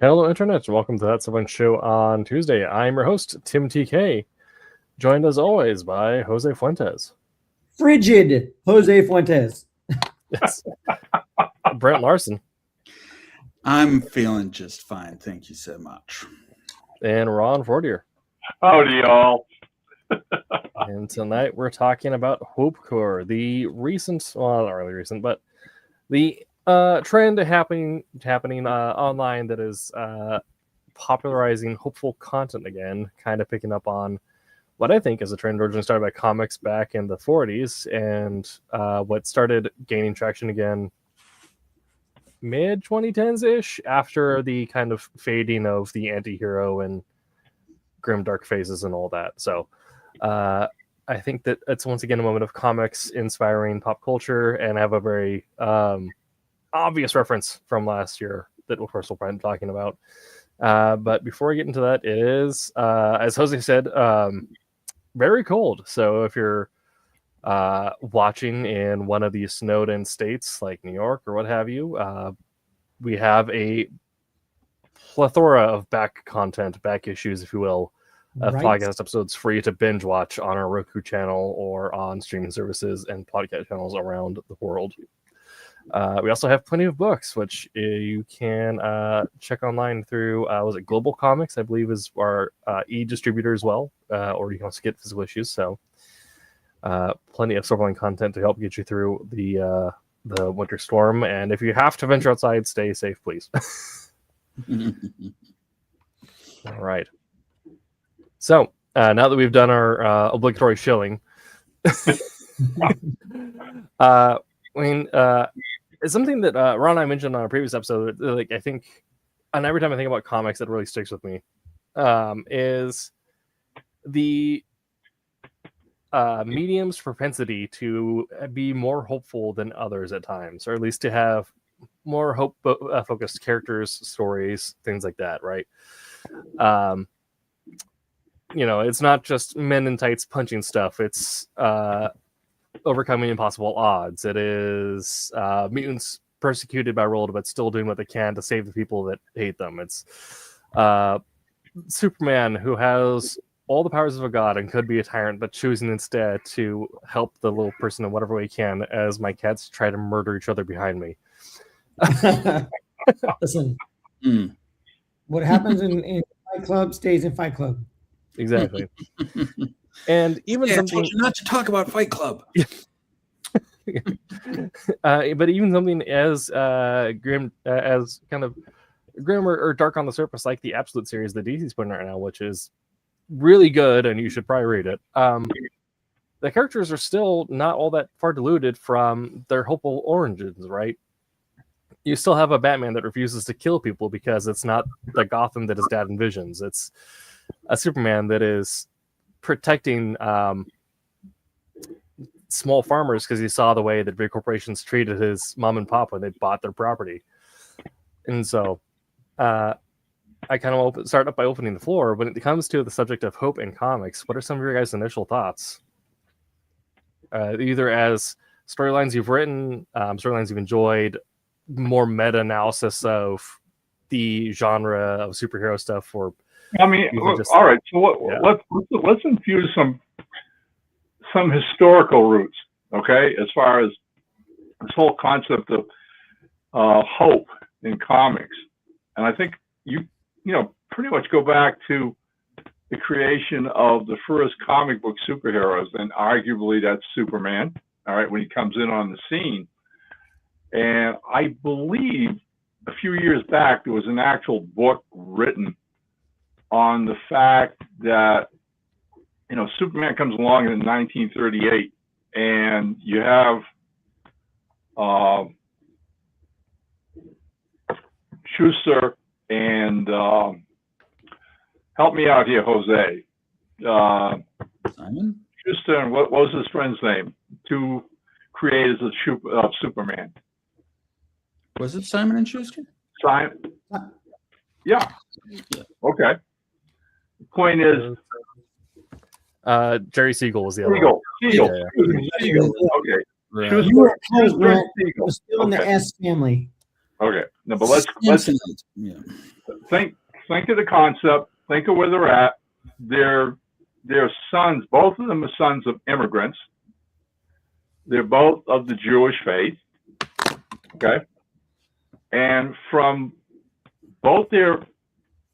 Hello, Internet. Welcome to That Someone Show on Tuesday. I'm your host, Tim TK, joined as always by Jose Fuentes. Frigid Jose Fuentes. Yes. Brent Larson. I'm feeling just fine. Thank you so much. And Ron Fortier. Howdy, y'all. And tonight we're talking about Hope Core, the recent, well, not really recent, but the trend happening online that is popularizing hopeful content again, kind of picking up on what I think is a trend originally started by comics back in the 40s and what started gaining traction again mid-2010s-ish after the kind of fading of the anti-hero and grim dark phases and all that. So I think that it's once again a moment of comics inspiring pop culture, and I have a very obvious reference from last year that of course we'll probably be talking about. But before we get into that, it is, as Jose said, very cold. So if you're watching in one of these snowed-in states like New York or what have you, we have a plethora of back content, back issues, if you will, of podcast episodes free to binge watch on our Roku channel or on streaming services and podcast channels around the world. We also have plenty of books, which you can check online through, was it Global Comics, I believe is our e-distributor as well, or you can also get physical issues. So plenty of Silverline content to help get you through the winter storm. And if you have to venture outside, stay safe, please. All right. So now that we've done our obligatory shilling, it's something that Ron and I mentioned on a previous episode. Like, I think, and every time I think about comics, that really sticks with me, is the medium's propensity to be more hopeful than others at times, or at least to have more hope-focused characters, stories, things like that, right? It's not just men in tights punching stuff. It's overcoming impossible odds. It is mutants persecuted by world, but still doing what they can to save the people that hate them. It's Superman, who has all the powers of a god and could be a tyrant, but choosing instead to help the little person in whatever way he can, as my cats try to murder each other behind me. Listen, what happens in Fight Club stays in Fight Club. Exactly. And even something not to talk about Fight Club. But even something as grim, as kind of grim or dark on the surface, like the Absolute series that DC's putting right now, which is really good, and you should probably read it. The characters are still not all that far diluted from their hopeful origins, right? You still have a Batman that refuses to kill people because it's not the Gotham that his dad envisions. It's a Superman that is protecting small farmers because he saw the way that big corporations treated his mom and pop when they bought their property. And so I kind of start up by opening the floor. When it comes to the subject of hope in comics, what are some of your guys' initial thoughts? Either as storylines you've written, storylines you've enjoyed, more meta-analysis of the genre of superhero stuff, or all right. So let's infuse some historical roots, okay? As far as this whole concept of hope in comics, and I think you pretty much go back to the creation of the first comic book superheroes, and arguably that's Superman. All right, when he comes in on the scene, and I believe a few years back there was an actual book written on the fact that Superman comes along in 1938, and you have Schuster and help me out here, Jose. Simon? Schuster and what was his friend's name? Two creators of Superman. Was it Simon and Schuster? Simon. Yeah. Okay. The point is, Jerry Siegel was the other Siegel. one. Siegel. Okay. Right. Schuster, You were close, Schuster, Brent. Siegel. We're still in the Okay. S family. Okay. No, but let's Yeah. think of the concept. Think of where they're at. They're sons. Both of them are sons of immigrants. They're both of the Jewish faith. Okay, and from both their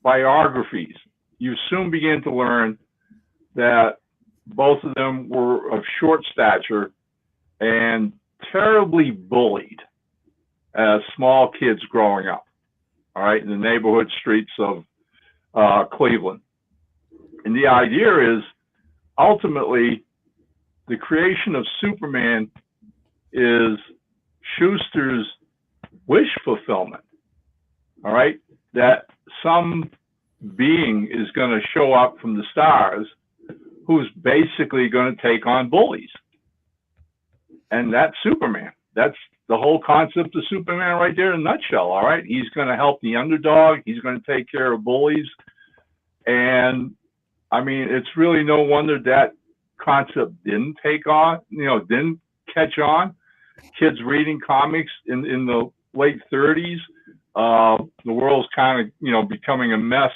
biographies, you soon begin to learn that both of them were of short stature and terribly bullied as small kids growing up, all right, in the neighborhood streets of Cleveland. And the idea is ultimately the creation of Superman is Schuster's wish fulfillment, all right, that some being is going to show up from the stars who's basically going to take on bullies. And that's Superman. That's the whole concept of Superman right there in a nutshell, all right? He's going to help the underdog. He's going to take care of bullies. And, I mean, it's really no wonder that concept didn't take on, didn't catch on. Kids reading comics in the late 30s. The world's kind of, becoming a mess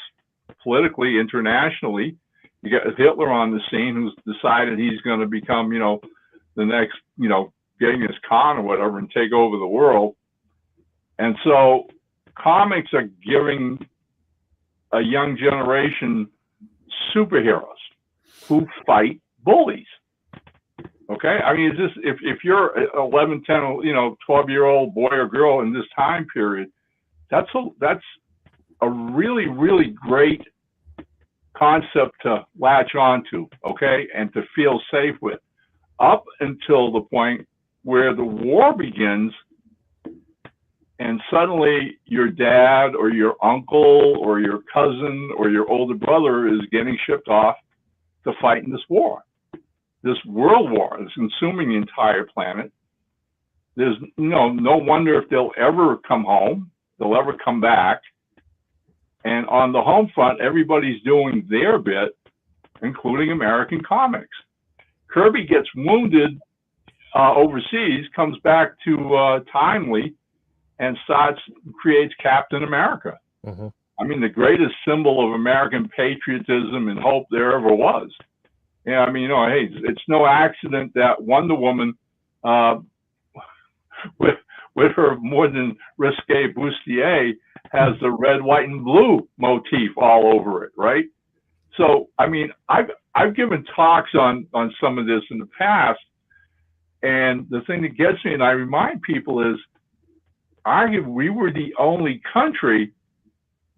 politically, internationally. You got Hitler on the scene who's decided he's going to become, the next, Genghis Khan or whatever and take over the world. And so comics are giving a young generation superheroes who fight bullies. Okay. I mean, if you're 11, 10, 12-year-old boy or girl in this time period, that's a really, really great concept to latch onto, okay, and to feel safe with, up until the point where the war begins and suddenly your dad or your uncle or your cousin or your older brother is getting shipped off to fight in this war, this world war is consuming the entire planet. There's no wonder if they'll ever come home, they'll ever come back. And on the home front, everybody's doing their bit, including American comics. Kirby gets wounded overseas, comes back to Timely, and creates Captain America. Mm-hmm. I mean, the greatest symbol of American patriotism and hope there ever was. Yeah, I mean, hey, it's no accident that Wonder Woman, with her more than risque bustier, has the red, white, and blue motif all over it, right? So, I mean, I've given talks on some of this in the past, and the thing that gets me, and I remind people, is arguably we were the only country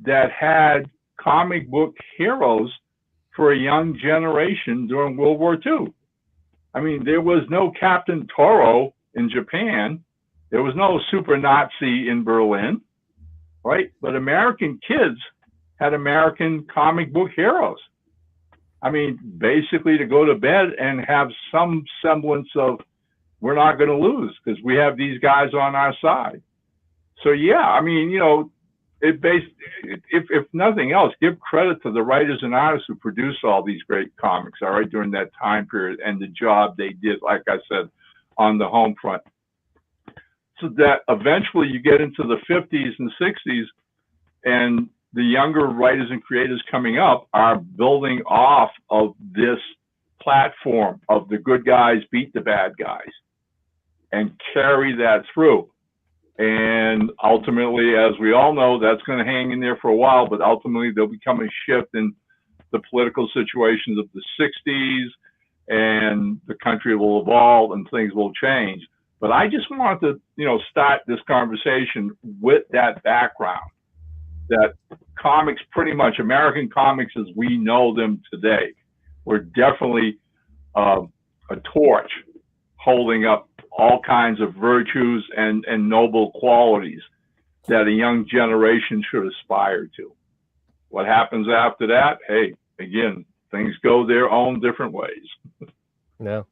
that had comic book heroes for a young generation during World War II. I mean, there was no Captain Toro in Japan. There was no super Nazi in Berlin, right? But American kids had American comic book heroes. I mean, basically to go to bed and have some semblance of, we're not going to lose because we have these guys on our side. So, yeah, I mean, if nothing else, give credit to the writers and artists who produced all these great comics, all right, during that time period and the job they did, like I said, on the home front. So that eventually you get into the 50s and 60s, and the younger writers and creators coming up are building off of this platform of the good guys beat the bad guys and carry that through. And ultimately, as we all know, that's going to hang in there for a while, but ultimately there'll become a shift in the political situations of the 60s, and the country will evolve and things will change. But I just wanted to, start this conversation with that background, that comics, pretty much American comics as we know them today, were definitely a torch holding up all kinds of virtues and noble qualities that a young generation should aspire to. What happens after that? Hey, again, things go their own different ways. Yeah.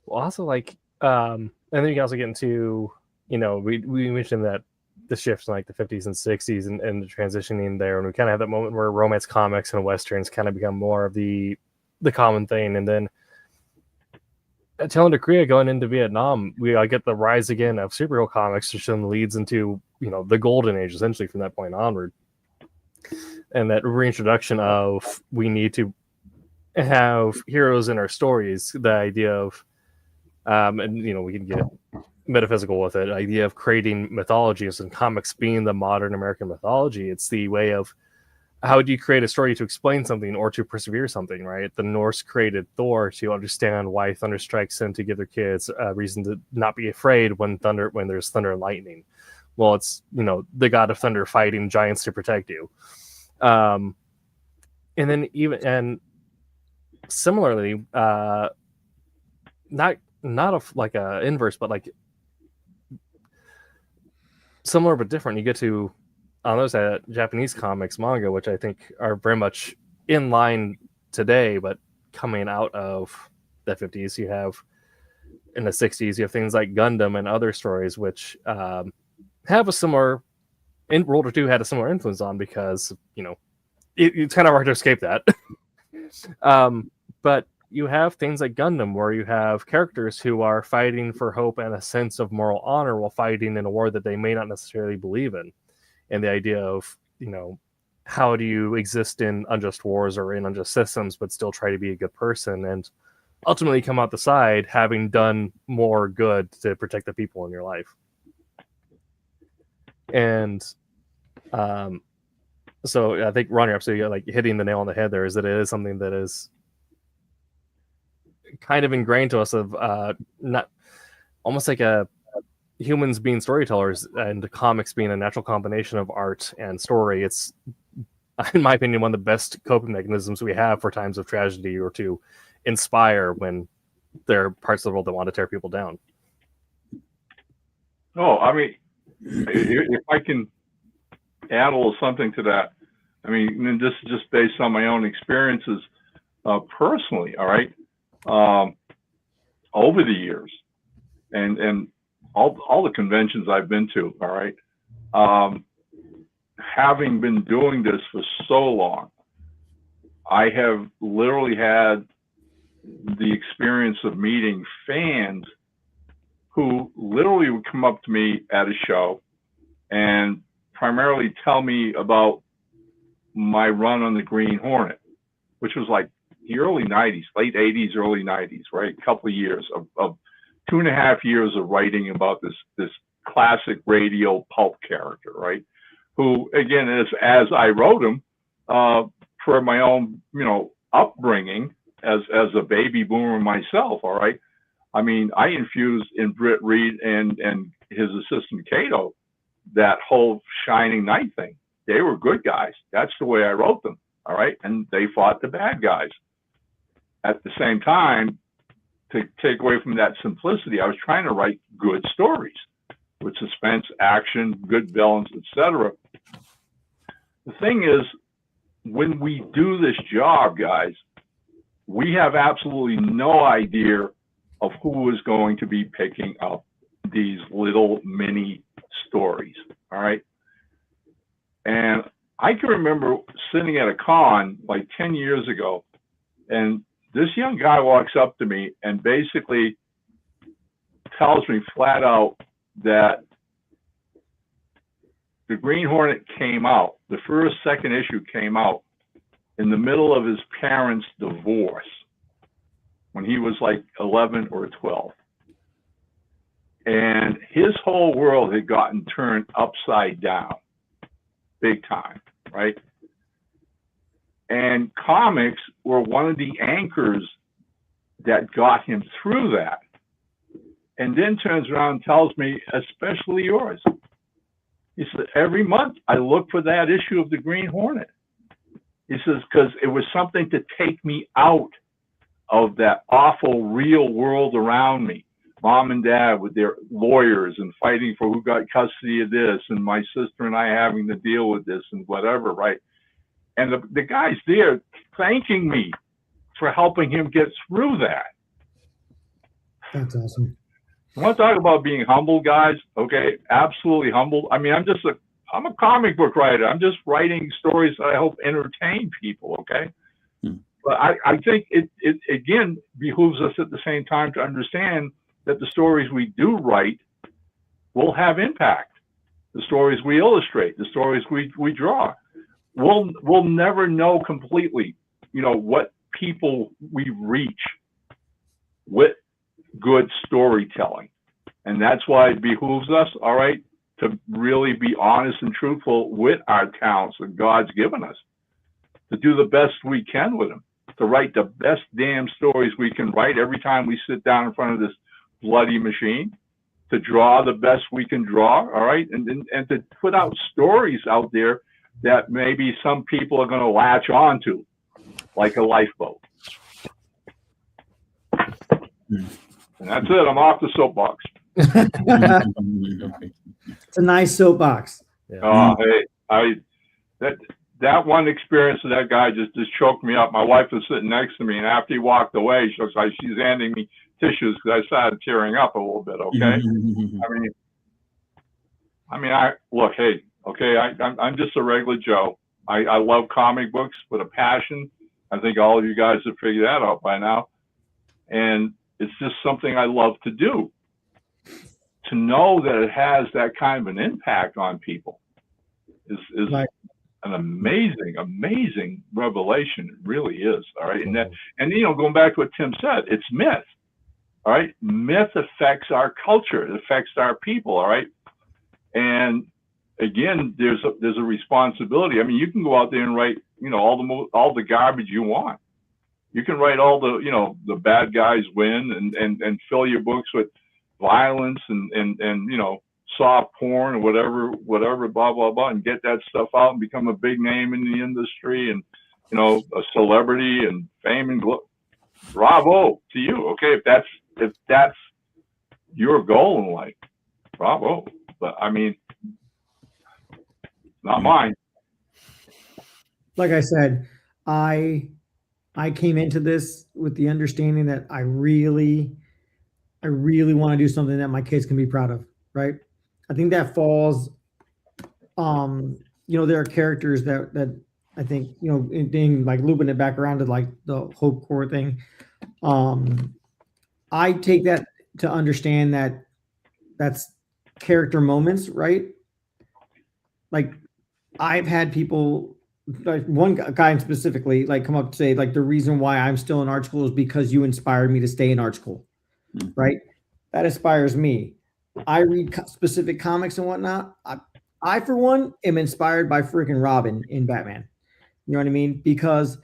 Well, also, and then you can also get into, we mentioned that the shifts in the 50s and 60s and the transitioning there, and we kind of have that moment where romance comics and westerns kind of become more of the common thing. And then telling to Korea going into Vietnam, we get the rise again of superhero comics, which then leads into the golden age essentially from that point onward, and that reintroduction of we need to have heroes in our stories. The idea of and we can get metaphysical with it. Idea of creating mythologies and comics being the modern American mythology. It's the way of how do you create a story to explain something or to persevere something, right? The Norse created Thor to understand why thunder strikes and to give their kids a reason to not be afraid when there's thunder and lightning. Well, it's the god of thunder fighting giants to protect you. And then similarly, not like a inverse, but like similar but different. You get to on those Japanese comics, manga, which I think are very much in line today, but coming out of the 50s, you have in the 60s, you have things like Gundam and other stories, which have a similar. In World War II had a similar influence on because it's kind of hard to escape that. But you have things like Gundam, where you have characters who are fighting for hope and a sense of moral honor while fighting in a war that they may not necessarily believe in. And the idea of, how do you exist in unjust wars or in unjust systems, but still try to be a good person and ultimately come out the side having done more good to protect the people in your life. And so I think, Ron, you're absolutely like hitting the nail on the head there, is that it is something that is kind of ingrained to us of not almost like humans being storytellers and comics being a natural combination of art and story. It's, in my opinion, one of the best coping mechanisms we have for times of tragedy or to inspire when there are parts of the world that want to tear people down. Oh, I mean, if I can add a little something to that, I mean, and this is just based on my own experiences personally, all right, over the years, and all the conventions I've been to, all right, having been doing this for so long, I have literally had the experience of meeting fans who literally would come up to me at a show and primarily tell me about my run on the Green Hornet, which was like the early 90s, late 80s, early 90s, right? A couple of years of 2.5 years of writing about this classic radio pulp character, right? Who, again, as I wrote him, for my own, upbringing as a baby boomer myself, all right? I mean, I infused in Britt Reed and his assistant Cato that whole Shining Knight thing. They were good guys. That's the way I wrote them, all right? And they fought the bad guys. At the same time, to take away from that simplicity, I was trying to write good stories with suspense, action, good villains, etc. The thing is, when we do this job, guys, we have absolutely no idea of who is going to be picking up these little mini stories, all right? And I can remember sitting at a con like 10 years ago, and this young guy walks up to me and basically tells me flat out that the Green Hornet came out, the second issue came out in the middle of his parents' divorce when he was like 11 or 12. And his whole world had gotten turned upside down, big time, right? And comics were one of the anchors that got him through that. And then turns around and tells me, especially yours. He said, every month I look for that issue of the Green Hornet. He says, because it was something to take me out of that awful real world around me. Mom and dad with their lawyers and fighting for who got custody of this, and my sister and I having to deal with this and whatever, right? And the guy's there thanking me for helping him get through that. That's awesome. I want to talk about being humble, guys. Okay, absolutely humble. I mean, I'm a comic book writer. I'm just writing stories that I hope entertain people. Okay, But I think it again behooves us at the same time to understand that the stories we do write will have impact. The stories we illustrate, the stories we draw, we'll never know completely, what people we reach with good storytelling. And that's why it behooves us, all right, to really be honest and truthful with our talents that God's given us, to do the best we can with them, to write the best damn stories we can write every time we sit down in front of this bloody machine, to draw the best we can draw, all right, and to put out stories out there that maybe some people are going to latch on to, like a lifeboat. And that's it. I'm off the soapbox. It's a nice soapbox. Yeah. Oh, hey, that one experience of that guy just choked me up. My wife was sitting next to me, and after he walked away, she's handing me tissues because I started tearing up a little bit. Okay, I'm just a regular Joe. I love comic books with a passion. I think all of you guys have figured that out by now, and it's just something I love to do. To know that it has that kind of an impact on people is right. An amazing revelation. It really is. All right. And going back to what Tim said, it's myth. All right. Myth affects our culture. It affects our people. All right. And again, there's a responsibility. I mean, you can go out there and write, all the garbage you want. You can write all the bad guys win and fill your books with violence and soft porn or whatever, blah, blah, blah, and get that stuff out and become a big name in the industry and, a celebrity and fame and bravo to you. Okay. If that's your goal in life, bravo. But I mean, not mine. Like I said, I came into this with the understanding that I really want to do something that my kids can be proud of, right? I think that falls, there are characters that I think, in being like looping it back around to like the Hope Core thing. I take that to understand that that's character moments, right? Like I've had people, like one guy specifically, like come up to say like the reason why I'm still in art school is because you inspired me to stay in art school. Right? That inspires me. I read specific comics and whatnot. I for one, am inspired by freaking Robin in Batman. You know what I mean? Because,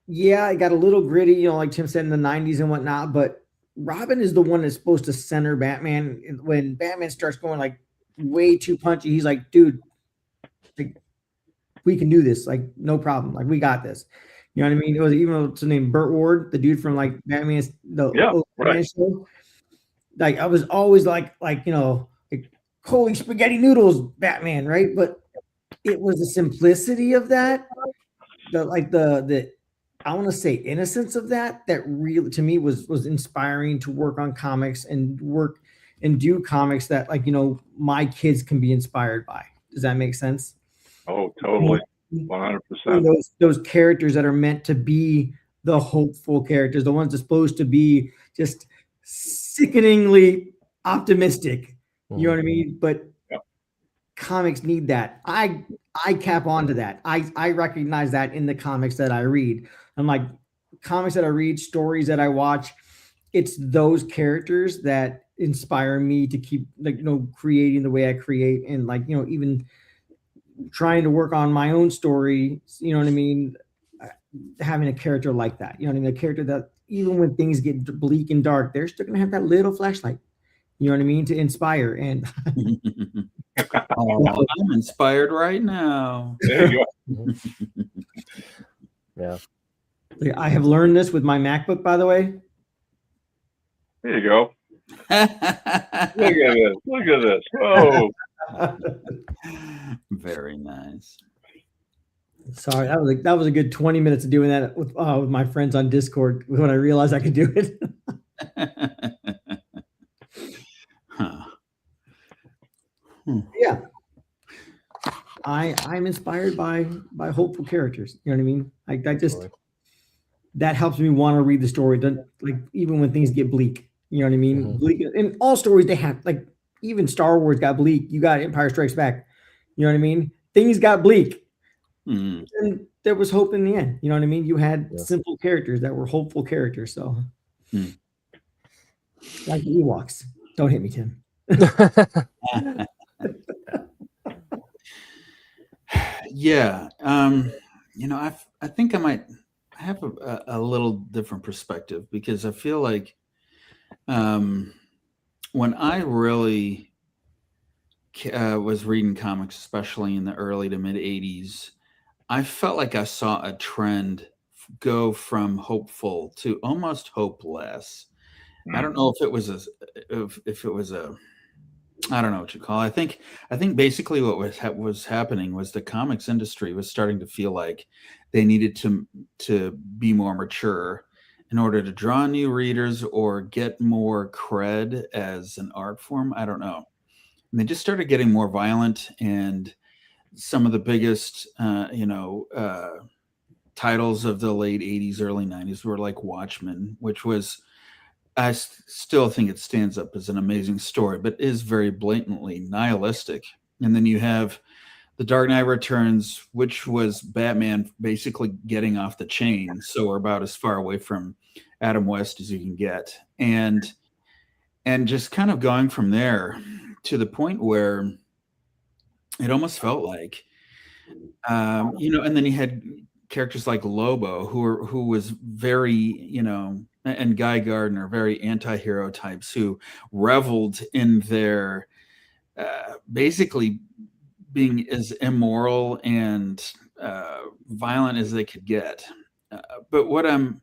yeah, it got a little gritty, like Tim said, in the 90s and whatnot, but Robin is the one that's supposed to center Batman. When Batman starts going like way too punchy, he's like, dude, like, we can do this. Like, no problem. Like, we got this. You know what I mean? It was even what's his name, Burt Ward, the dude from like Batman, Batman show. Like I was always like holy spaghetti noodles, Batman, right? But it was the simplicity of that, the I want to say innocence of that really to me was inspiring to work on comics and work and do comics that my kids can be inspired by. Does that make sense? Oh, totally. 100%. Those characters that are meant to be the hopeful characters, the ones that's supposed to be just sickeningly optimistic. You know what I mean? But comics need that. I cap onto that. I recognize that in the comics that I read. I'm like, comics that I read, stories that I watch, it's those characters that inspire me to keep creating the way I create and even trying to work on my own story, you know what I mean? Having a character like that, you know what I mean? A character that even when things get bleak and dark, they're still going to have that little flashlight, you know what I mean? To inspire. And I'm inspired right now. There you go. Yeah. I have learned this with my MacBook, by the way. There you go. Look at this. Whoa. Very nice. Sorry, that was a good 20 minutes of doing that with my friends on Discord when I realized I could do it. Yeah, I'm inspired by hopeful characters. You know what I mean? I just that helps me want to read the story. Like even when things get bleak, you know what I mean? Mhm. Bleak in all stories they have, like even Star Wars got bleak. You got Empire Strikes Back. You know what I mean? Things got bleak. Mm. And there was hope in the end. You know what I mean? You had Yeah. simple characters that were hopeful characters. So Mm. like the Ewoks. Don't hit me, Tim. Yeah. I think I might have a little different perspective, because I feel like when I really was reading comics, especially in the early to mid 80s, I felt like I saw a trend go from hopeful to almost hopeless. I don't know if it was if it was a I don't know what you call it. I think basically what was happening was the comics industry was starting to feel like they needed to be more mature in order to draw new readers or get more cred as an art form. I don't know. And they just started getting more violent, and some of the biggest titles of the late 80s, early 90s were like Watchmen, which was still think it stands up as an amazing story, but is very blatantly nihilistic. And then you have The Dark Knight Returns, which was Batman basically getting off the chain. So we're about as far away from Adam West as you can get. And just kind of going from there to the point where it almost felt like, and then you had characters like Lobo, who was very, and Guy Gardner, very anti-hero types who reveled in their basically being as immoral and violent as they could get. But what I'm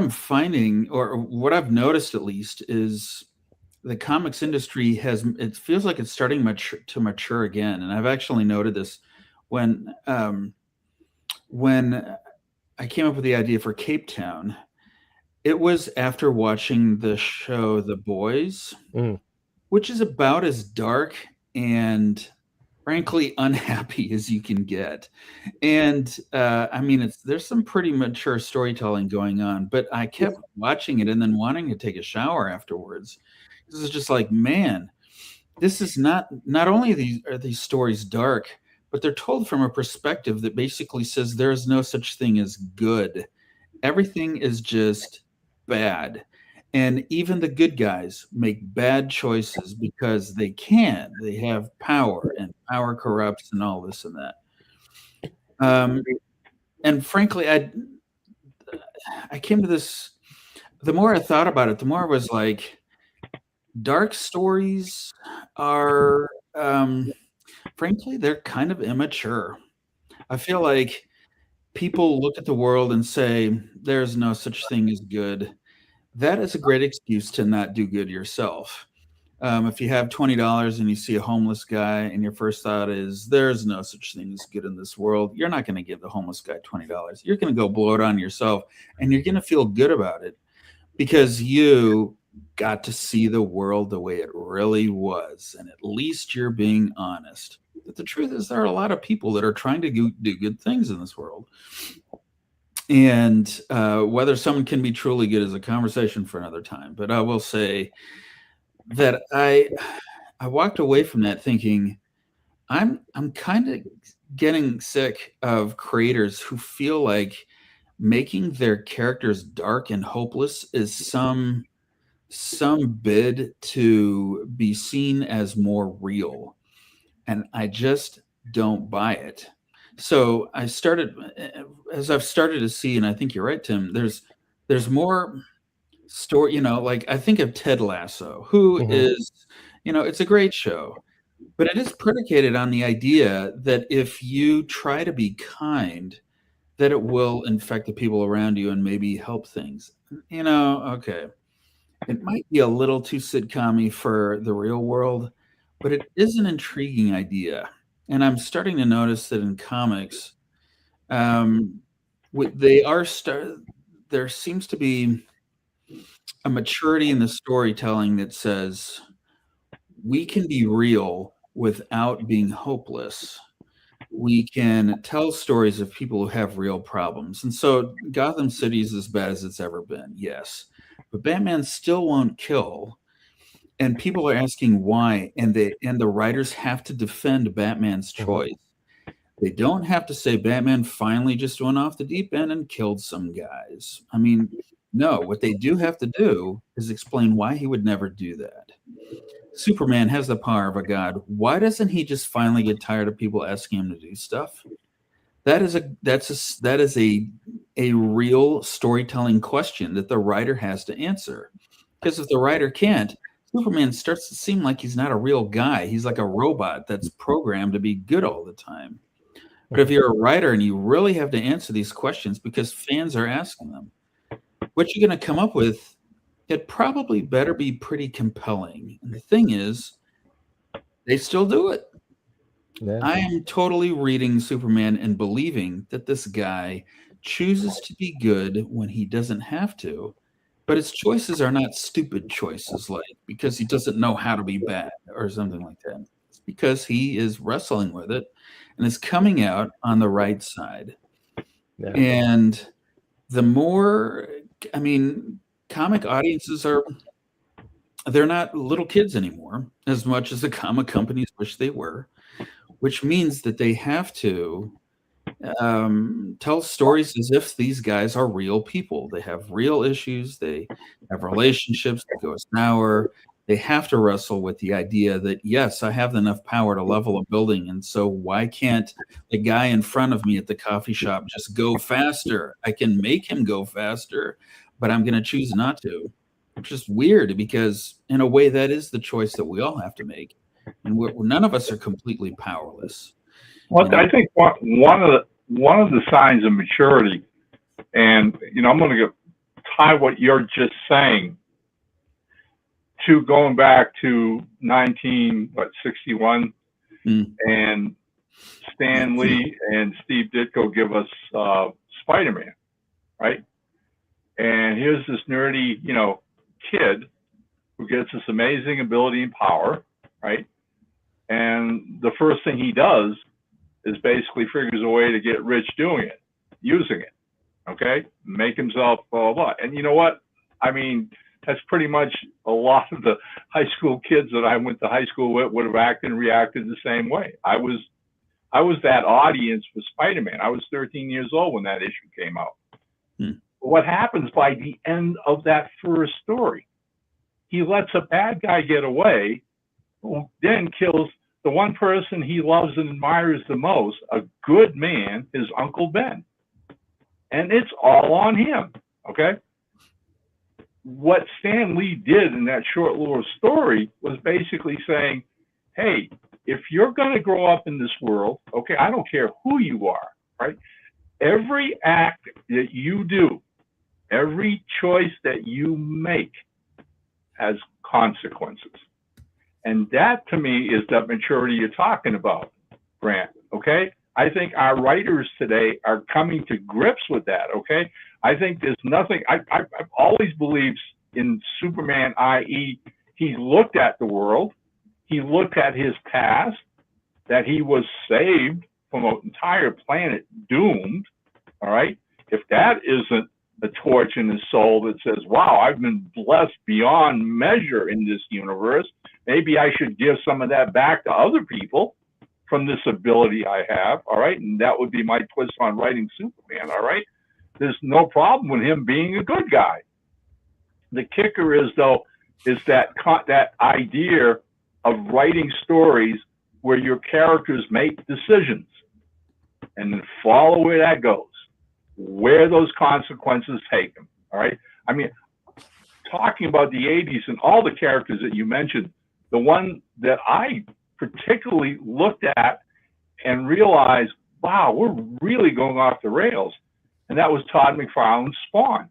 finding, or what I've noticed at least, is the comics industry it feels like it's starting to mature again. And I've actually noted this when I came up with the idea for Cape Town. It was after watching the show The Boys, which is about as dark and frankly unhappy as you can get. And I mean, there's some pretty mature storytelling going on, but I kept watching it and then wanting to take a shower afterwards. This is just like, man, this is not only are these stories dark, but they're told from a perspective that basically says there is no such thing as good. Everything is just bad. And even the good guys make bad choices because they can. They have power, and power corrupts, and all this and that. And frankly, I came to this. The more I thought about it, the more I was like, dark stories are, frankly, they're kind of immature. I feel like people look at the world and say, there's no such thing as good. That is a great excuse to not do good yourself. If you have $20 and you see a homeless guy and your first thought is, there's no such thing as good in this world, you're not going to give the homeless guy $20. You're going to go blow it on yourself, and you're going to feel good about it because you got to see the world the way it really was. And at least you're being honest. But the truth is, there are a lot of people that are trying to do good things in this world. And whether someone can be truly good is a conversation for another time. But I will say that I walked away from that thinking, I'm kind of getting sick of creators who feel like making their characters dark and hopeless is some bid to be seen as more real. And I just don't buy it. So as I've started to see, and I think you're right, Tim, there's more story, like I think of Ted Lasso, who is, it's a great show, but it is predicated on the idea that if you try to be kind, that it will infect the people around you and maybe help things. Okay. It might be a little too sitcom-y for the real world, but it is an intriguing idea. And I'm starting to notice that in comics, there seems to be a maturity in the storytelling that says we can be real without being hopeless. we can tell stories of people who have real problems. And so Gotham City is as bad as it's ever been, yes. But Batman still won't kill. And people are asking why, and the writers have to defend Batman's choice. They don't have to say Batman finally just went off the deep end and killed some guys. I mean, no, what they do have to do is explain why he would never do that. Superman has the power of a god. Why doesn't he just finally get tired of people asking him to do stuff? That is a real storytelling question that the writer has to answer. Because if the writer can't, Superman starts to seem like he's not a real guy. He's like a robot that's programmed to be good all the time. But if you're a writer and you really have to answer these questions because fans are asking them, what you're going to come up with, it probably better be pretty compelling. And the thing is, they still do it. Yeah. I am totally reading Superman and believing that this guy chooses to be good when he doesn't have to, but his choices are not stupid choices, like because he doesn't know how to be bad or something like that. It's because he is wrestling with it and is coming out on the right side. Yeah. And the more, I mean, comic audiences they're not little kids anymore as much as the comic companies wish they were, which means that they have to tell stories as if these guys are real people. They have real issues. They have relationships that go sour. They have to wrestle with the idea that, yes, I have enough power to level a building. And so why can't the guy in front of me at the coffee shop just go faster? I can make him go faster, but I'm going to choose not to. Which is weird because in a way that is the choice that we all have to make. And none of us are completely powerless. Well, I think one of the signs of maturity, and I'm going to tie what you're just saying to going back to 1961, and Stan Lee and Steve Ditko give us Spider-Man, right? And here's this nerdy, kid who gets this amazing ability and power, right? And the first thing he does is basically figures a way to get rich doing it, using it, okay? Make himself blah, blah, blah. And you know what? I mean, that's pretty much a lot of the high school kids that I went to high school with would have acted and reacted the same way. I was that audience for Spider-Man. I was 13 years old when that issue came out. What happens by the end of that first story? He lets a bad guy get away, who then kills the one person he loves and admires the most, a good man, his Uncle Ben. And it's all on him, okay? What Stan Lee did in that short little story was basically saying, hey, if you're going to grow up in this world, okay, I don't care who you are, right? Every act that you do, every choice that you make has consequences. And that, to me, is that maturity you're talking about, Grant, okay? I think our writers today are coming to grips with that, okay? I think there's nothing, I've always believed in Superman, i.e., he looked at the world, he looked at his past, that he was saved from an entire planet doomed, all right? If that isn't a torch in his soul that says, wow, I've been blessed beyond measure in this universe, maybe I should give some of that back to other people from this ability I have, all right? And that would be my twist on writing Superman, all right? There's no problem with him being a good guy. The kicker is, though, is that idea of writing stories where your characters make decisions and then follow where that goes, where those consequences take them, all right? I mean, talking about the 80s and all the characters that you mentioned, the one that I particularly looked at and realized, wow, we're really going off the rails, and that was Todd McFarlane's Spawn.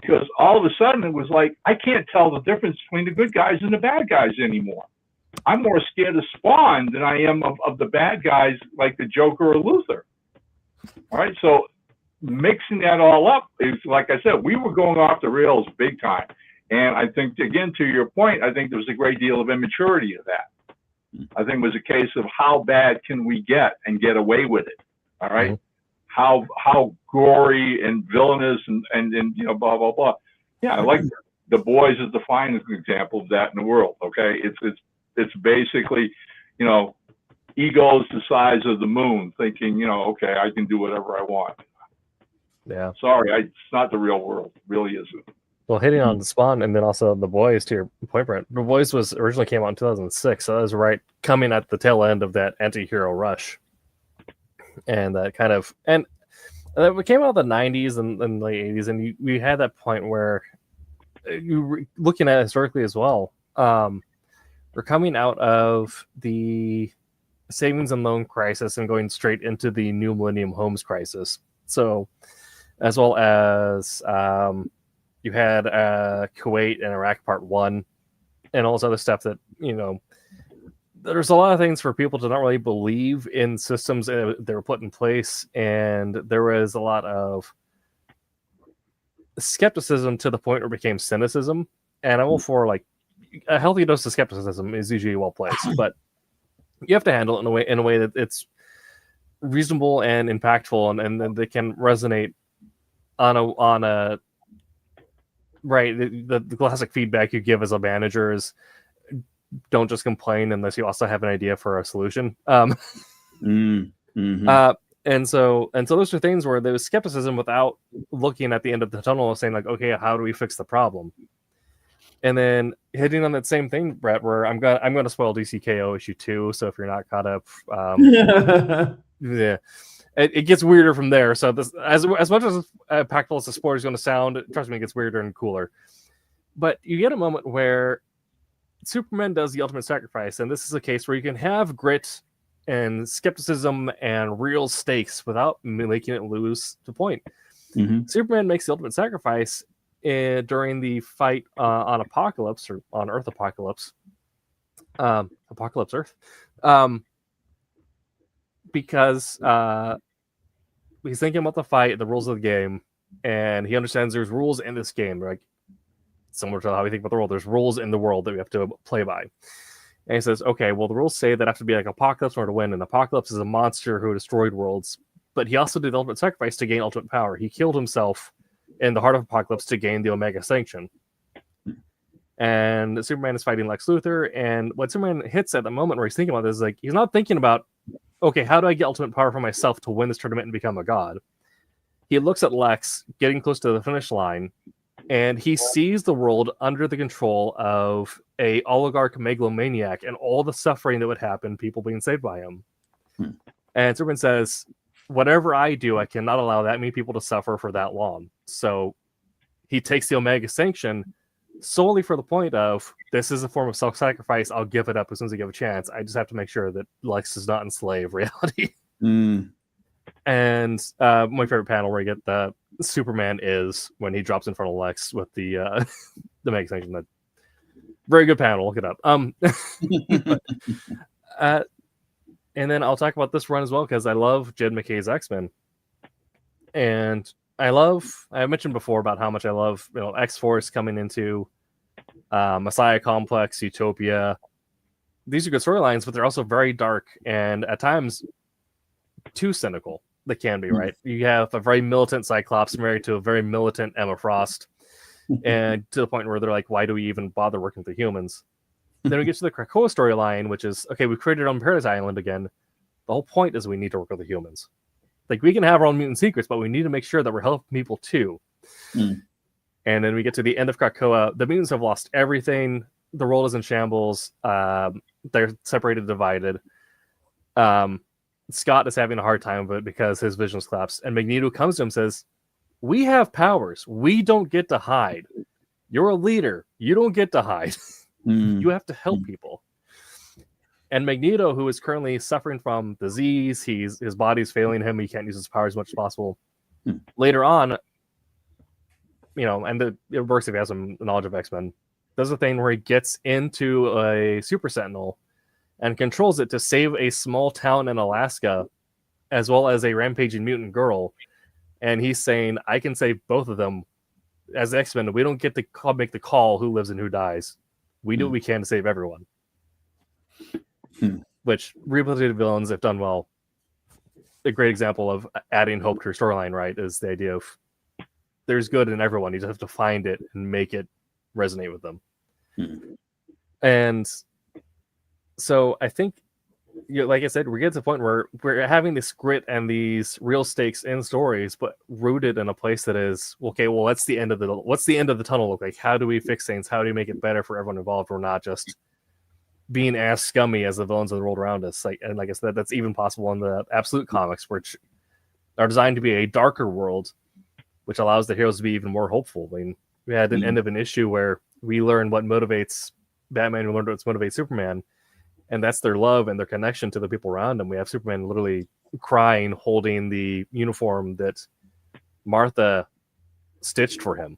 Because all of a sudden it was like, I can't tell the difference between the good guys and the bad guys anymore. I'm more scared of Spawn than I am of the bad guys like the Joker or Luthor. All right, so mixing that all up, is like I said, we were going off the rails big time. And I think, again, to your point, I think there was a great deal of immaturity of that. I think it was a case of how bad can we get and get away with it. All right. Mm-hmm. How gory and villainous and you know, blah, blah, blah. Yeah. I like The Boys is the finest example of that in the world. Okay. It's basically, you know, egos the size of the moon thinking, you know, okay, I can do whatever I want. Yeah. Sorry. It's not the real world. It really isn't. Well, hitting on the Spawn and then also The Boys, to your point, Brent. The Boys was originally came out in 2006, so that was right coming at the tail end of that anti-hero rush. And that kind of, and it came out in the 90s and late 80s, and we had that point where you were looking at it historically as well. We're coming out of the savings and loan crisis and going straight into the new millennium homes crisis. So, as well as you had Kuwait and Iraq Part 1 and all this other stuff that, you know, there's a lot of things for people to not really believe in systems that were put in place. And there was a lot of skepticism to the point where it became cynicism. And I'm all for, like, a healthy dose of skepticism is usually well placed, but you have to handle it in a way that it's reasonable and impactful, and they can resonate on a right. The classic feedback you give as a manager is don't just complain unless you also have an idea for a solution. And so those are things where there was skepticism without looking at the end of the tunnel and saying, like, okay, how do we fix the problem? And then hitting on that same thing, Brett, where I'm going to spoil DCKO issue 2. So if you're not caught up, yeah, it gets weirder from there. So this, as much as impactful as the sport is going to sound, trust me, it gets weirder and cooler. But you get a moment where Superman does the ultimate sacrifice, and this is a case where you can have grit and skepticism and real stakes without making it lose the point. Mm-hmm. Superman makes the ultimate sacrifice during the fight on Apocalypse, or on Earth Apocalypse, Apocalypse Earth, because he's thinking about the fight, the rules of the game, and he understands there's rules in this game, like similar to how we think about the world. There's rules in the world that we have to play by. And he says, okay, well, the rules say that I have to be like Apocalypse in order to win, and Apocalypse is a monster who destroyed worlds, but he also did the ultimate sacrifice to gain ultimate power. He killed himself in the heart of Apocalypse to gain the Omega Sanction. And Superman is fighting Lex Luthor, and what Superman hits at the moment where he's thinking about this is, like, he's not thinking about, okay, how do I get ultimate power for myself to win this tournament and become a god? He looks at Lex getting close to the finish line, and he sees the world under the control of a oligarch megalomaniac and all the suffering that would happen, people being saved by him. And Superman says, whatever I do, I cannot allow that many people to suffer for that long. So he takes the Omega Sanction solely for the point of, this is a form of self-sacrifice. I'll give it up as soon as I give a chance. I just have to make sure that Lex does not enslave reality. And my favorite panel where you get the Superman is when he drops in front of Lex with the Omega Sanction. That very good panel. Look it up. And then I'll talk about this run as well, because I love Jed McKay's X-Men. And I mentioned before about how much I love, you know, X-Force coming into Messiah Complex, Utopia. These are good storylines, but they're also very dark and at times too cynical. They can be, right? You have a very militant Cyclops married to a very militant Emma Frost, and to the point where they're like, why do we even bother working with the humans? Then we get to the Krakoa storyline, which is, okay, we've created on Paradise Island again. The whole point is we need to work with the humans. Like, we can have our own mutant secrets, but we need to make sure that we're helping people too. And then we get to the end of Krakoa. The mutants have lost everything. The world is in shambles. They're separated, divided. Scott is having a hard time of it because his vision's collapsed. And Magneto comes to him and says, we have powers. We don't get to hide. You're a leader. You don't get to hide. You have to help people. And Magneto, who is currently suffering from disease, his body's failing him. He can't use his powers as much as possible. Later on, you know, and it works if he has some knowledge of X-Men, does a thing where he gets into a Super Sentinel and controls it to save a small town in Alaska, as well as a rampaging mutant girl. And he's saying, I can save both of them. As X-Men, we don't get to make the call who lives and who dies. We do what we can to save everyone. which rehabilitated villains, if done well, a great example of adding hope to your storyline, right, is the idea of there's good in everyone. You just have to find it and make it resonate with them. And so I think, like I said, we get to the point where we're having this grit and these real stakes in stories, but rooted in a place that is, okay, well, what's the end of the tunnel look like? How do we fix things? How do we make it better for everyone involved? We're not just being as scummy as the villains of the world around us. And like I said, that's even possible in the Absolute comics, which are designed to be a darker world, which allows the heroes to be even more hopeful. I mean, we had an end of an issue where we learn what motivates Batman, we learned what motivates Superman, and that's their love and their connection to the people around them. We have Superman literally crying, holding the uniform that Martha stitched for him.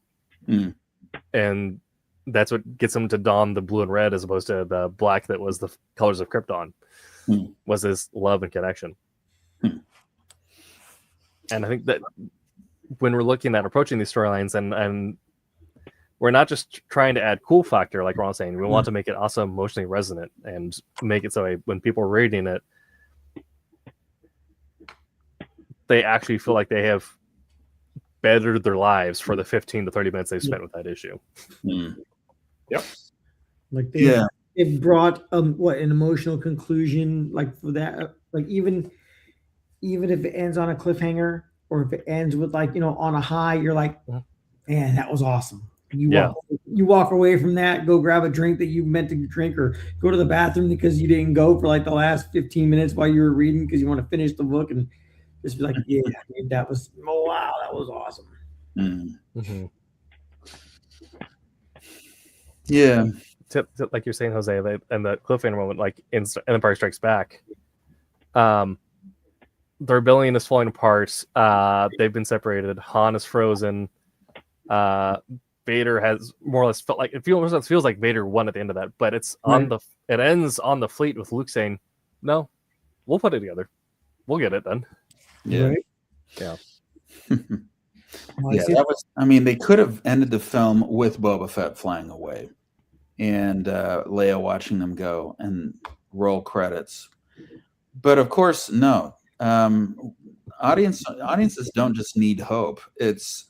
And that's what gets him to don the blue and red as opposed to the black that was the colors of Krypton, was his love and connection. And I think that when we're looking at approaching these storylines, and we're not just trying to add cool factor, like Ron's saying, we want to make it also emotionally resonant and make it so when people are reading it, they actually feel like they have bettered their lives for the 15 to 30 minutes they've spent with that issue. Yep. Like they've brought an emotional conclusion, like for that, like even if it ends on a cliffhanger or if it ends with on a high, you're like, man, that was awesome. You walk away from that, go grab a drink that you meant to drink, or go to the bathroom because you didn't go for like the last 15 minutes while you were reading because you want to finish the book, and just be like, yeah, dude, that was awesome. Yeah. Like you're saying, Jose, and the cliffhanger moment, like in Empire Strikes Back, their rebellion is falling apart. They've been separated. Han is frozen. Vader has more or less felt like it feels like Vader won at the end of that, but it ends on the fleet with Luke saying, "No, we'll put it together. We'll get it done." Yeah. Right? Yeah. That was. I mean, they could have ended the film with Boba Fett flying away, and Leia watching them go and roll credits. But of course, no. Audiences don't just need hope. It's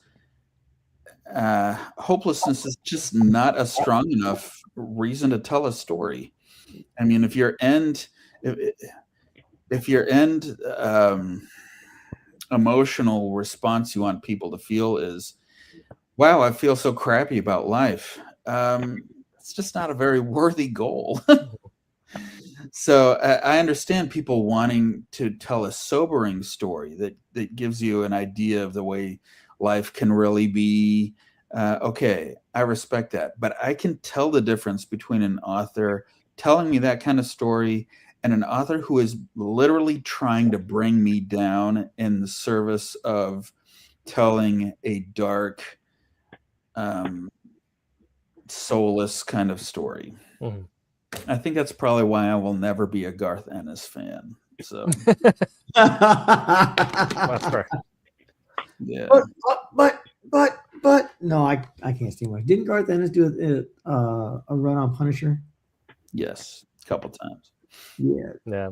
hopelessness is just not a strong enough reason to tell a story. I mean, if your end emotional response you want people to feel is, wow, I feel so crappy about life, it's just not a very worthy goal. So I understand people wanting to tell a sobering story that gives you an idea of the way life can really be. Okay, I respect that. But I can tell the difference between an author telling me that kind of story and an author who is literally trying to bring me down in the service of telling a dark, soulless kind of story. I think that's probably why I will never be a Garth Ennis fan. So That's fair. Yeah. But no, I can't stand why. Didn't Garth Ennis do a run on Punisher? Yes, a couple times. Yeah.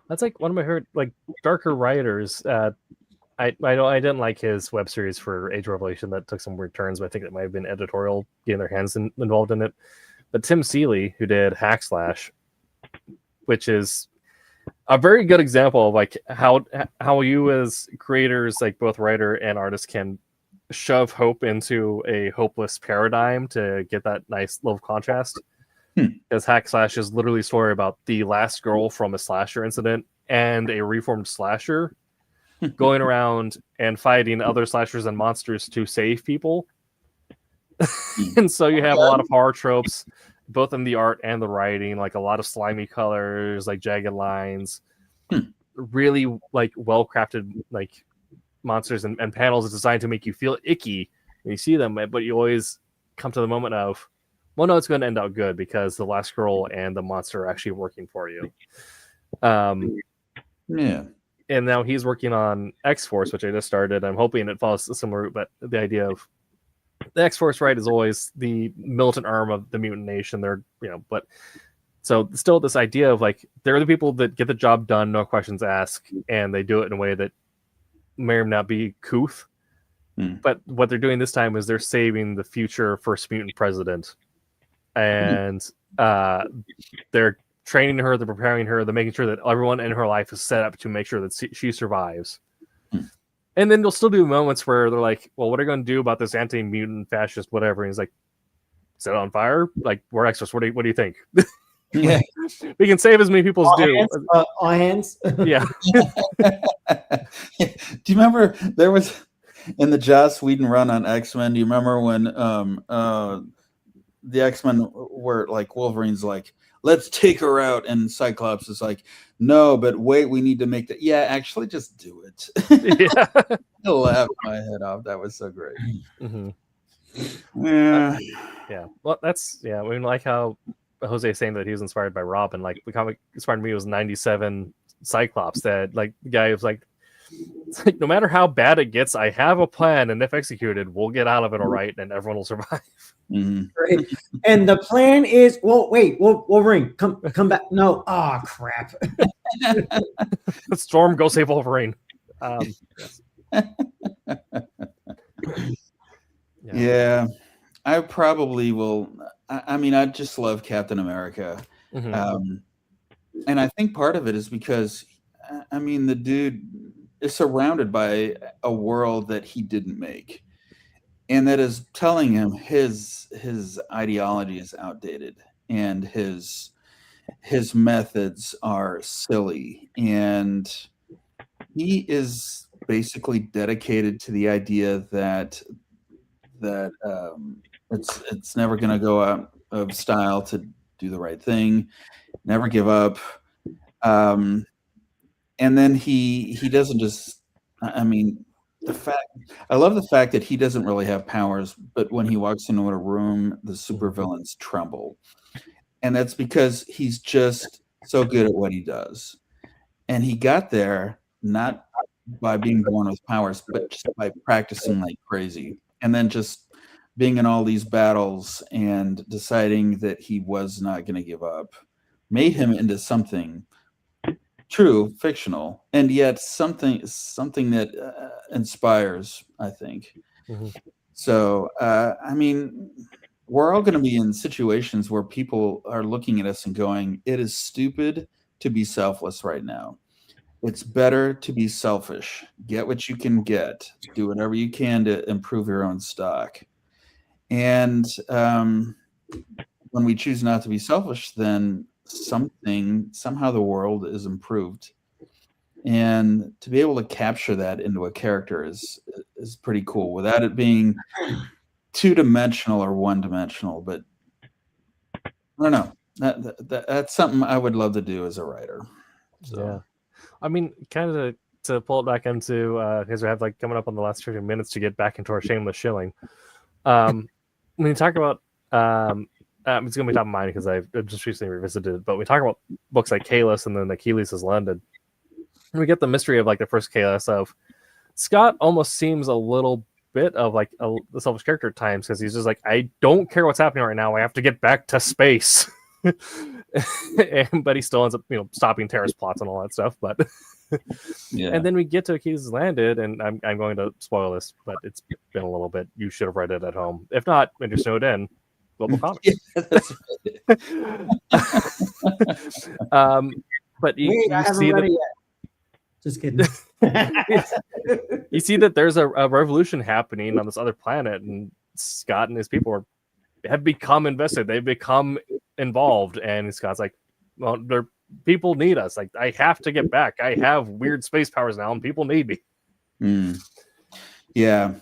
That's like one of my darker writers. I know I didn't like his web series for Age of Revelation that took some weird turns, but I think it might have been editorial getting their hands involved in it. But Tim Seeley, who did Hack Slash, which is a very good example of like how you as creators, like both writer and artist, can shove hope into a hopeless paradigm to get that nice little contrast. Because Hack Slash is literally a story about the last girl from a slasher incident and a reformed slasher going around and fighting other slashers and monsters to save people. And so you have a lot of horror tropes, both in the art and the writing, like a lot of slimy colors, like jagged lines, really like well-crafted like monsters and panels designed to make you feel icky when you see them, but you always come to the moment of, well, no, it's going to end out good because the last girl and the monster are actually working for you. Yeah. And now he's working on X-Force, which I just started. I'm hoping it follows a similar route, but the idea of the X-Force, right, is always the militant arm of the mutant nation. They're, but So still this idea of like they're the people that get the job done, no questions asked, and they do it in a way that may or may not be couth. But what they're doing this time is they're saving the future first mutant president, and they're training her, they're preparing her, they're making sure that everyone in her life is set up to make sure that she survives. And then they'll still do moments where they're like, well, what are you going to do about this anti-mutant fascist whatever? And he's like, set it on fire? Like, we're extras. What do you think? Yeah. We can save as many people as do. All hands. Yeah. Do you remember there was in the Joss Whedon run on X-Men, do you remember when the X-Men were like, Wolverine's like, let's take her out, and Cyclops is like, no, but wait, we need to make that. Yeah, actually, just do it. Yeah. I laughed my head off. That was so great. Yeah. Yeah. Well, that's, I mean, like how Jose saying that he was inspired by Robin, like the comic inspired me was 97 Cyclops, that like the guy was like, it's like, no matter how bad it gets, I have a plan, and if executed, we'll get out of it all right, and everyone will survive. Right. And the plan is, Wolverine, come back. No, crap. Storm, go save Wolverine. Yeah, I probably will. I mean, I just love Captain America. And I think part of it is because, I mean, the dude is surrounded by a world that he didn't make, and that is telling him his ideology is outdated and his methods are silly, and he is basically dedicated to the idea that it's never going to go out of style to do the right thing, never give up. And then he doesn't just, I mean, I love the fact that he doesn't really have powers, but when he walks into a room, the supervillains tremble. And that's because he's just so good at what he does. And he got there not by being born with powers, but just by practicing like crazy. And then just being in all these battles and deciding that he was not going to give up made him into something true, fictional, and yet something that inspires, I think. So, I mean, we're all going to be in situations where people are looking at us and going, it is stupid to be selfless right now. It's better to be selfish. Get what you can get. Do whatever you can to improve your own stock. And when we choose not to be selfish, then somehow the world is improved. And to be able to capture that into a character is pretty cool without it being two-dimensional or one-dimensional. But I don't know. That's something I would love to do as a writer. So. Yeah. I mean, kind of to pull it back into, because we have like coming up on the last 15 minutes to get back into our shameless shilling. When you talk about, it's going to be top of mind because I've just recently revisited it, but we talk about books like Kalis and then Achilles is London. And we get the mystery of like the first Kalis of Scott almost seems a little bit of like the selfish character at times because he's just like, I don't care what's happening right now. I have to get back to space. But he still ends up, stopping terrorist plots and all that stuff. But yeah. And then we get to Achilles is Landed, and I'm going to spoil this, but it's been a little bit. You should have read it at home. If not, when you're snowed in, Global Comics. Yeah, that's right. But you see that. Just kidding. You see that there's a revolution happening on this other planet, and Scott and his people have become invested. They've become involved, and Scott's like, well, people need us. Like, I have to get back. I have weird space powers now, and people need me. Yeah.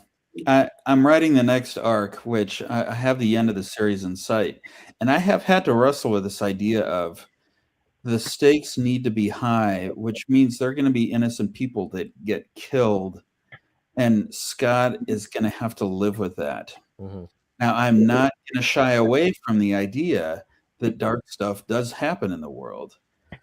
I'm writing the next arc, which I have the end of the series in sight. And I have had to wrestle with this idea of the stakes need to be high, which means there are going to be innocent people that get killed. And Scott is going to have to live with that. Now, I'm not going to shy away from the idea that dark stuff does happen in the world.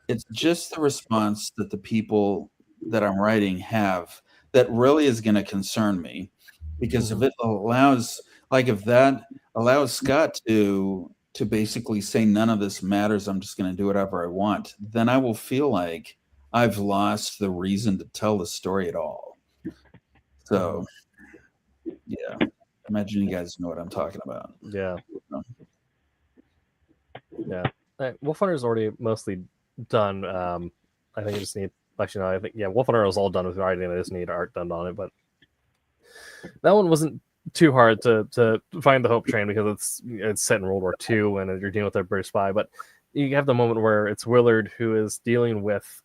It's just the response that the people that I'm writing have that really is going to concern me. Because if it allows, if that allows Scott to to basically say none of this matters, I'm just going to do whatever I want, then I will feel like I've lost the reason to tell the story at all. So, yeah, imagine you guys know what I'm talking about. Yeah. Yeah. Wolf Hunter is already mostly done. I think I just need, actually, no, I think, yeah, Wolf Hunter is all done with writing. I just need art done on it, but that one wasn't too hard to find the Hope Train because it's set in World War II and you're dealing with a British spy. But you have the moment where it's Willard who is dealing with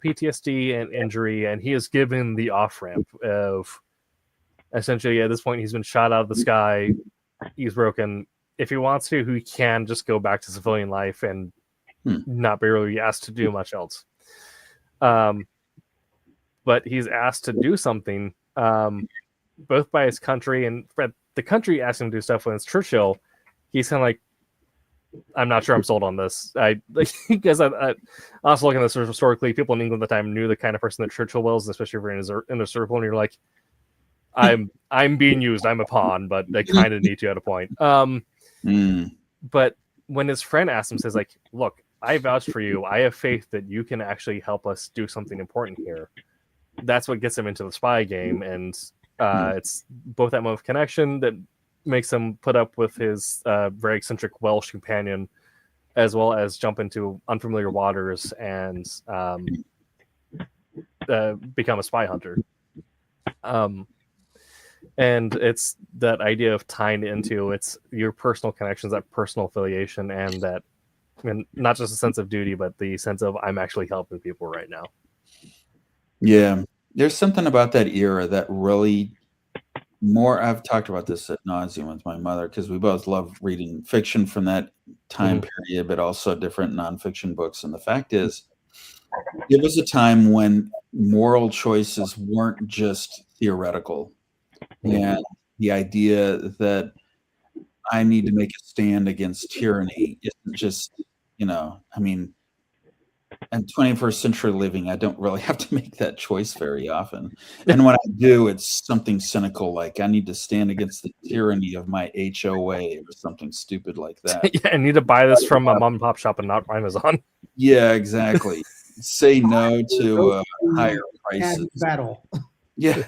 PTSD and injury, and he is given the off ramp of essentially at this point he's been shot out of the sky, he's broken. If he wants to, he can just go back to civilian life and not be really asked to do much else. But he's asked to do something, both by his country, and the country asked him to do stuff when it's Churchill. He's kind of like, I'm not sure I'm sold on this. Because I also looking at this historically, people in England at the time knew the kind of person that Churchill was, especially if you're in a circle and you're like, I'm being used, I'm a pawn, but they kind of need you at a point. But when his friend asks him, says like, look, I vouch for you. I have faith that you can actually help us do something important here. That's what gets him into the spy game. And it's both that moment of connection that makes him put up with his very eccentric Welsh companion, as well as jump into unfamiliar waters and become a spy hunter. And it's that idea of tying into it's your personal connections, that personal affiliation, and that, and not just a sense of duty, but the sense of I'm actually helping people right now. Yeah, there's something about that era that really I've talked about this ad nauseum with my mother because we both love reading fiction from that time period, but also different nonfiction books. And the fact is, it was a time when moral choices weren't just theoretical. And the idea that I need to make a stand against tyranny isn't just, I mean, in 21st century living, I don't really have to make that choice very often. And when I do, it's something cynical, like I need to stand against the tyranny of my HOA or something stupid like that. Yeah, I need to buy this from a mom and pop shop and not Amazon. Yeah, exactly. Say no to higher prices. Battle. Yeah.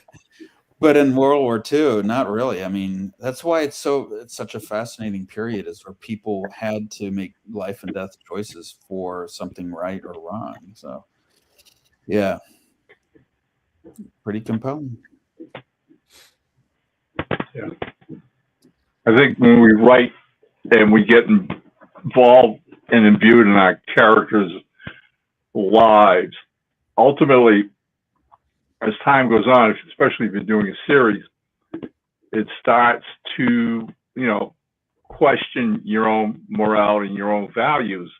But in World War II, not really. I mean, that's why it's such a fascinating period, is where people had to make life and death choices for something right or wrong. So, yeah, pretty compelling. Yeah, I think when we write and we get involved and imbued in our characters' lives, ultimately, as time goes on, especially if you're doing a series, it starts to, question your own morality and your own values.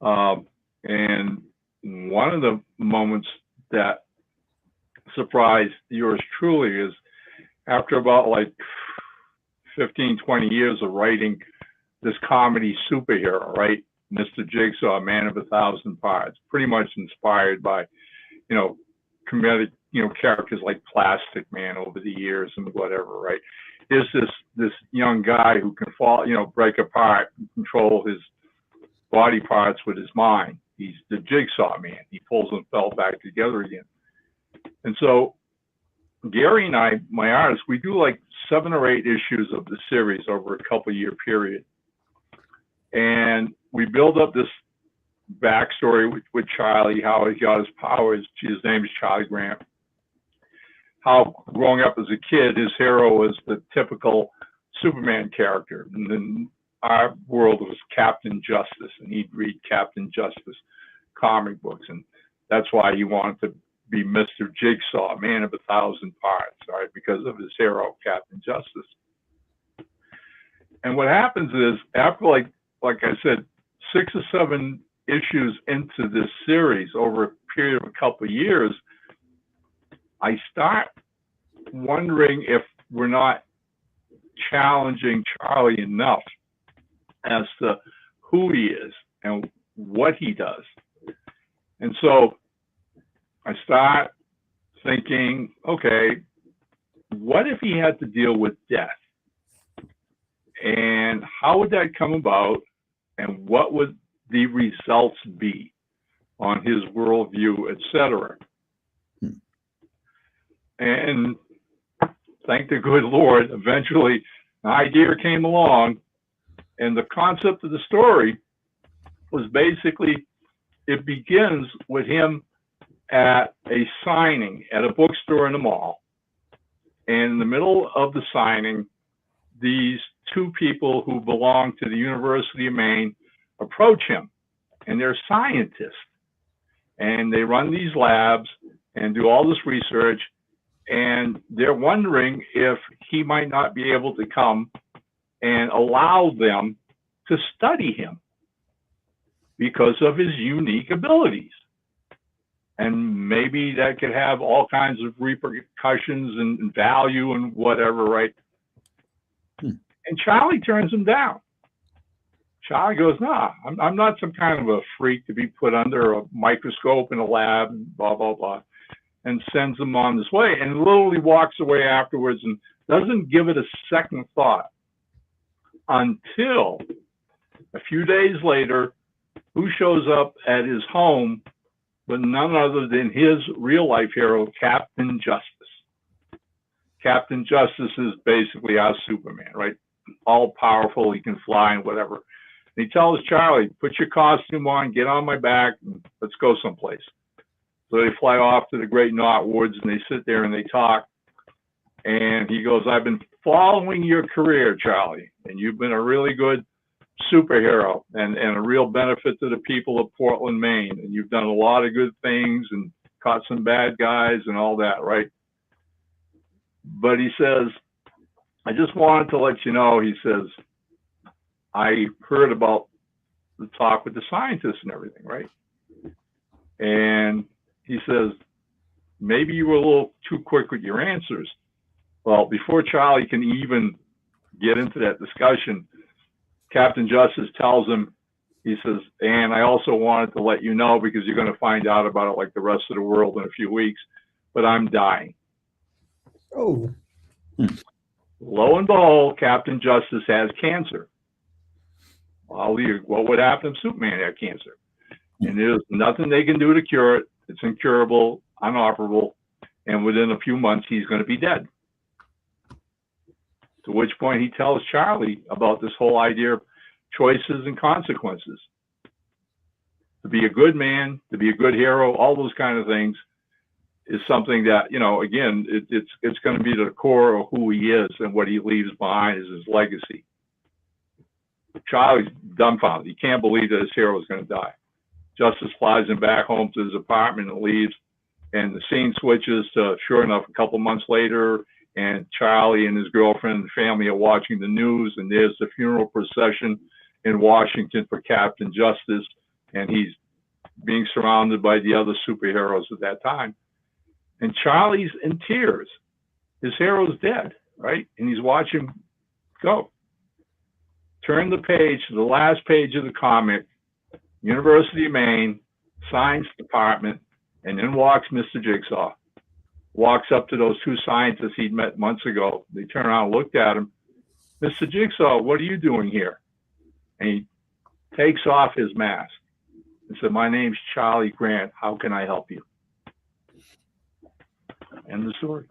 And one of the moments that surprised yours truly is after about like 15, 20 years of writing this comedy superhero, right? Mr. Jigsaw, Man of 1,000 Parts, pretty much inspired by, comedic, characters like Plastic Man over the years and whatever, right? There's this young guy who can fall, break apart and control his body parts with his mind. He's the Jigsaw Man. He pulls himself back together again. And so Gary and I, my artist, we do like 7 or 8 issues of the series over a couple-year period. And we build up this backstory with Charlie, how he got his powers. His name is Charlie Grant. How growing up as a kid, his hero was the typical Superman character. And then our world was Captain Justice, and he'd read Captain Justice comic books. And that's why he wanted to be Mr. Jigsaw, Man of 1,000 Parts, right? Because of his hero, Captain Justice. And what happens is, after like I said, 6 or 7 issues into this series over a period of a couple of years, I start wondering if we're not challenging Charlie enough as to who he is and what he does. And so I start thinking, okay, what if he had to deal with death? And how would that come about? And what would the results be on his worldview, etc.? And thank the good Lord, eventually an idea came along, and the concept of the story was basically, it begins with him at a signing at a bookstore in the mall. And in the middle of the signing, these two people who belong to the University of Maine approach him, and they're scientists. And they run these labs and do all this research, and they're wondering if he might not be able to come and allow them to study him because of his unique abilities. And maybe that could have all kinds of repercussions and value and whatever, right? And Charlie turns him down. Charlie goes, nah, I'm not some kind of a freak to be put under a microscope in a lab, and blah, blah, blah, and sends him on this way, and literally walks away afterwards and doesn't give it a second thought until a few days later, who shows up at his home but none other than his real-life hero, Captain Justice. Captain Justice is basically our Superman, right? All-powerful, he can fly and whatever. And he tells Charlie, put your costume on, get on my back, and let's go someplace. So they fly off to the Great Knot Woods, and they sit there and they talk. And he goes, I've been following your career, Charlie, and you've been a really good superhero and a real benefit to the people of Portland, Maine. And you've done a lot of good things and caught some bad guys and all that, right? But he says, I just wanted to let you know, he says, I heard about the talk with the scientists and everything, right? And he says, maybe you were a little too quick with your answers. Well, before Charlie can even get into that discussion, Captain Justice tells him, he says, and I also wanted to let you know, because you're going to find out about it like the rest of the world in a few weeks, but I'm dying. Oh. Lo and behold, Captain Justice has cancer. Well, what would happen if Superman had cancer? And there's nothing they can do to cure it. It's incurable, unoperable, and within a few months, he's going to be dead. To which point he tells Charlie about this whole idea of choices and consequences. To be a good man, to be a good hero, all those kind of things is something that, you know, again, it's going to be the core of who he is, and what he leaves behind is his legacy. Charlie's dumbfounded. He can't believe that his hero is going to die. Justice flies him back home to his apartment and leaves, and the scene switches to, sure enough, a couple months later, and Charlie and his girlfriend and family are watching the news, and there's the funeral procession in Washington for Captain Justice, and he's being surrounded by the other superheroes at that time. And Charlie's in tears. His hero's dead, right? And he's watching go. Turn the page to the last page of the comic, University of Maine, Science Department, and in walks Mr. Jigsaw. Walks up to those two scientists he'd met months ago. They turn around and looked at him. Mr. Jigsaw, what are you doing here? And he takes off his mask and said, my name's Charlie Grant. How can I help you? End the story.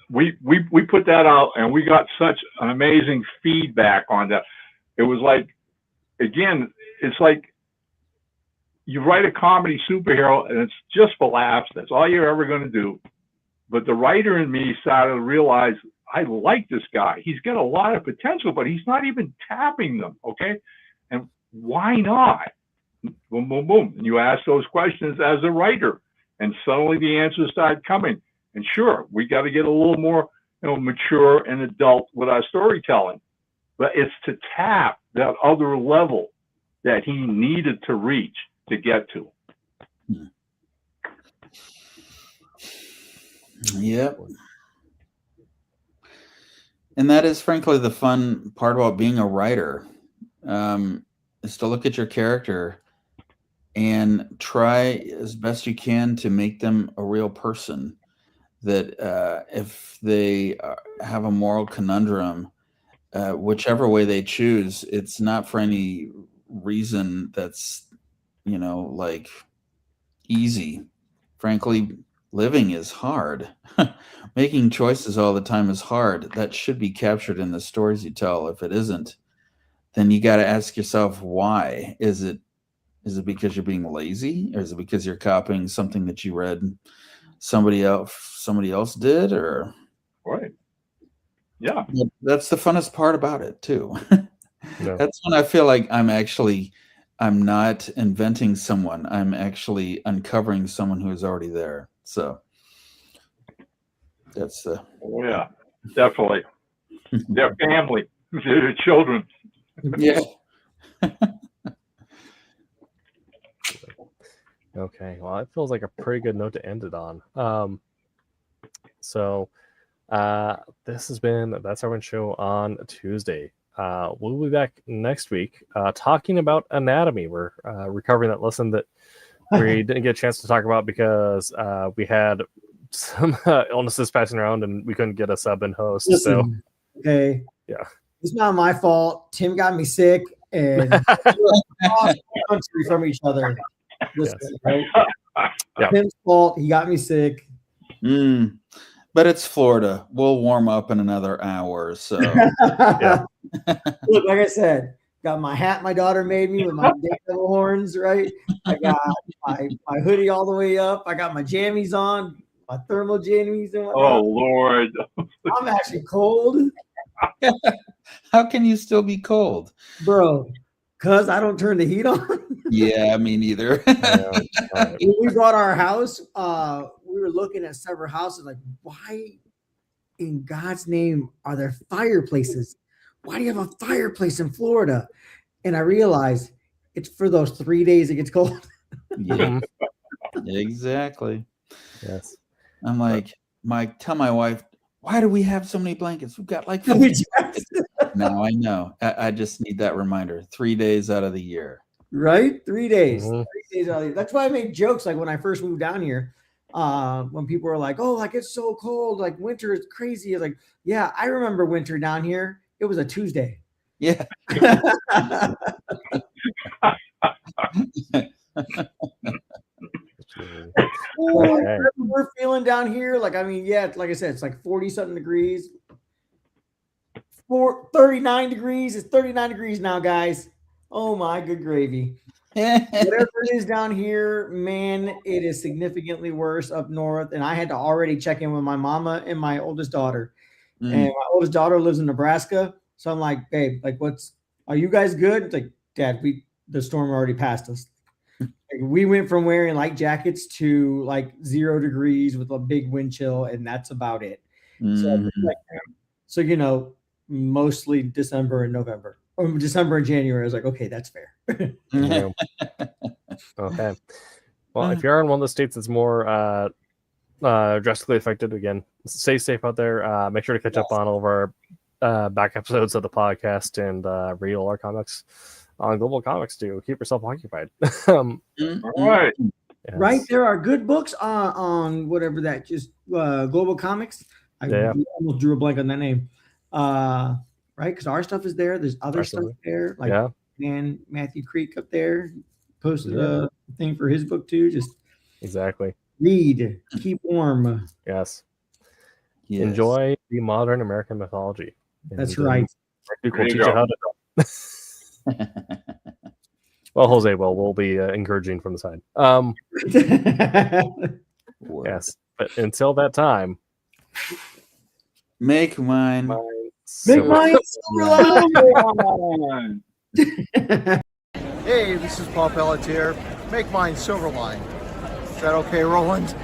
We put that out, and we got such an amazing feedback on that. It was like, again, it's like you write a comedy superhero and it's just for laughs. That's all you're ever going to do. But the writer in me started to realize, I like this guy. He's got a lot of potential, but he's not even tapping them. Okay. And why not? Boom, boom, boom. And you ask those questions as a writer, and suddenly the answers start coming. And sure, we got to get a little more, mature and adult with our storytelling, but it's to tap that other level that he needed to reach to get to. Yep. And that is frankly the fun part about being a writer, is to look at your character and try as best you can to make them a real person that if they have a moral conundrum, whichever way they choose, it's not for any reason that's, like easy. Frankly, living is hard. Making choices all the time is hard. That should be captured in the stories you tell. If it isn't, then you got to ask yourself, why? Is it because you're being lazy, or is it because you're copying something that you read somebody else did, or right? Yeah, that's the funnest part about it too. Yeah. That's when I feel like I'm not inventing someone. I'm actually uncovering someone who is already there. So that's the yeah, definitely. Their family, their children. yeah. Okay, well, it feels like a pretty good note to end it on. This has been That's Our Win Show on Tuesday. We'll be back next week talking about anatomy. We're recovering that lesson that we didn't get a chance to talk about because we had some illnesses passing around and we couldn't get a sub and host. Listen, okay. Yeah. It's not my fault. Tim got me sick and country from each other. Listen, right? Yeah. Tim's fault. He got me sick. But it's Florida. We'll warm up in another hour. So Yeah. Look, like I said, got my hat my daughter made me with my devil horns, right? I got my hoodie all the way up. I got my jammies on, my thermal jammies and whatnot. Oh Lord, I'm actually cold. how can you still be cold? Bro, because I don't turn the heat on. Yeah, me neither. When we bought our house, we were looking at several houses like, why in God's name are there fireplaces? Why do you have a fireplace in Florida? And I realized it's for those 3 days it gets cold. Yeah, exactly. Yes. I'm like, tell my wife, why do we have so many blankets? We've got like 50 blankets. Now I know. I just need that reminder. 3 days out of the year. Right? 3 days. Mhm. 3 days out of the year. That's why I make jokes like when I first moved down here. When people were like, oh, like it's so cold, like winter is crazy. It's like, yeah, I remember winter down here. It was a Tuesday. Yeah. Whatever we're feeling down here, like, I mean, yeah, like I said, it's like 40 something degrees. 39 degrees. It's 39 degrees now, guys. Oh my good gravy. Whatever it is down here, man, it is significantly worse up north. And I had to already check in with my mama and my oldest daughter. And my oldest daughter lives in Nebraska. So I'm like, babe, like, are you guys good? It's like, Dad, the storm already passed us. Like, we went from wearing light jackets to like 0 degrees with a big wind chill, and that's about it. So, mostly December and November, or December and January. I was like, okay, that's fair. Yeah. Okay. Well, if you're in one of the states that's more drastically affected, again, stay safe out there. Make sure to catch up on all of our back episodes of the podcast and read all our comics on Global Comics to keep yourself occupied. all right. Yes. Right, there are good books on whatever that just Global Comics. I almost drew a blank on that name. Right, because our stuff is there. There's other stuff there, like and Matthew Creek up there posted a thing for his book too. Just exactly. Read, keep warm. Yes. Enjoy the modern American mythology. That's right. We'll teach you how to draw. Well, Jose will be encouraging from the side. Yes, but until that time, make mine. Silverline. Hey, this is Paul Pelletier. Make mine Silverline. Is that okay, Roland?